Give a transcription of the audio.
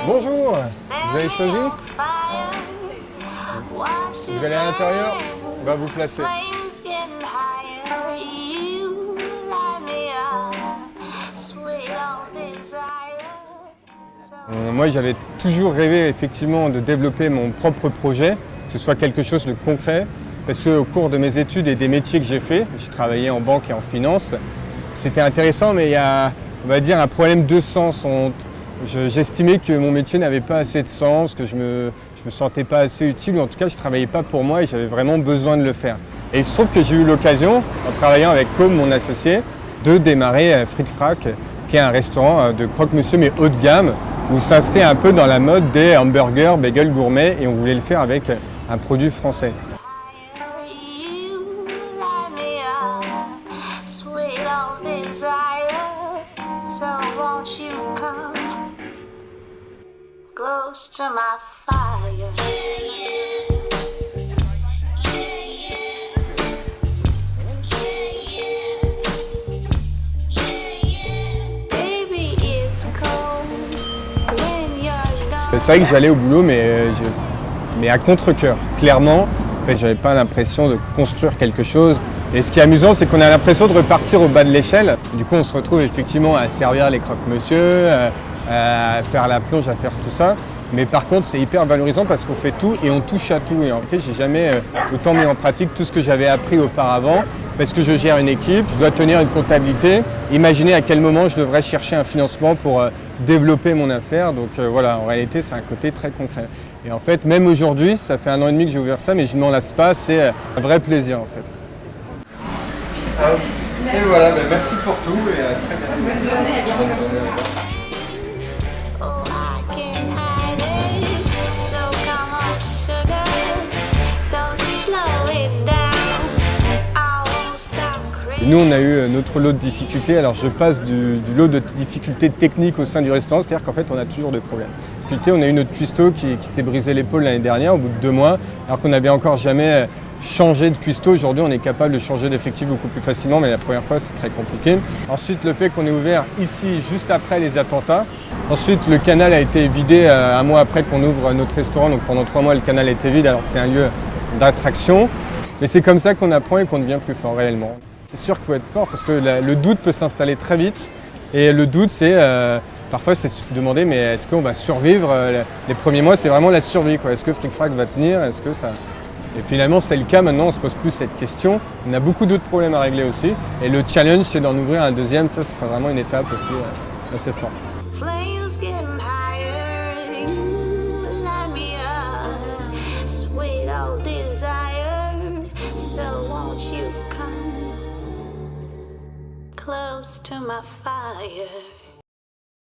Bonjour, vous avez choisi? Vous allez à l'intérieur? On va vous placer. Moi, j'avais toujours rêvé effectivement de développer mon propre projet, que ce soit quelque chose de concret, parce qu'au cours de mes études et des métiers que j'ai faits, j'ai travaillé en banque et en finance, c'était intéressant, mais il y a, on va dire, un problème de sens. J'estimais que mon métier n'avait pas assez de sens, que je me sentais pas assez utile, ou en tout cas je ne travaillais pas pour moi et j'avais vraiment besoin de le faire. Et il se trouve que j'ai eu l'occasion, en travaillant avec Com, mon associé, de démarrer Fric Frac, qui est un restaurant de croque-monsieur mais haut de gamme, où s'inscrit un peu dans la mode des hamburgers, bagels gourmets, et on voulait le faire avec un produit français. Close to my fire. Baby, it's cold when you're done. C'est vrai que j'allais au boulot, mais à contre-cœur. Clairement, en fait, j'avais pas l'impression de construire quelque chose. Et ce qui est amusant, c'est qu'on a l'impression de repartir au bas de l'échelle. Du coup, on se retrouve effectivement à servir les croque-monsieur, à faire la plonge, à faire tout ça. Mais par contre, c'est hyper valorisant parce qu'on fait tout et on touche à tout. Et en fait, j'ai jamais autant mis en pratique tout ce que j'avais appris auparavant parce que je gère une équipe, je dois tenir une comptabilité. Imaginez à quel moment je devrais chercher un financement pour développer mon affaire. Donc voilà, en réalité, c'est un côté très concret. Et en fait, même aujourd'hui, ça fait 1 an et demi que j'ai ouvert ça, mais je ne m'en lasse pas. C'est un vrai plaisir en fait. Et voilà, merci pour tout et à très bientôt. Bonne journée. Bonne journée. Oh, I can't hide it. So come on, sugar. Don't slow it down. I won't stop Et nous, on a eu notre lot de difficultés. Alors, je passe du lot de difficultés techniques au sein du restaurant, c'est-à-dire qu'en fait, on a toujours des problèmes. On a eu notre cuistot qui s'est brisé l'épaule l'année dernière, au bout de 2 mois, alors qu'on n'avait encore jamais changé de cuistot. Aujourd'hui, on est capable de changer d'effectif beaucoup plus facilement, mais la première fois, c'est très compliqué. Ensuite, le fait qu'on ait ouvert ici juste après les attentats. Ensuite, le canal a été vidé 1 mois après qu'on ouvre notre restaurant. Donc pendant 3 mois, le canal a été vide alors que c'est un lieu d'attraction. Mais c'est comme ça qu'on apprend et qu'on devient plus fort réellement. C'est sûr qu'il faut être fort parce que le doute peut s'installer très vite. Et le doute, parfois, c'est de se demander mais est-ce qu'on va survivre? Les premiers mois, c'est vraiment la survie, quoi. Est-ce que Fric Frac va tenir? Est-ce que ça... Et finalement, c'est le cas. Maintenant, on ne se pose plus cette question. On a beaucoup d'autres problèmes à régler aussi. Et le challenge, c'est d'en ouvrir un deuxième. Ça, ce sera vraiment une étape aussi assez forte. flames getting higher. You light me up, sweet old desire. So won't you come close to my fire?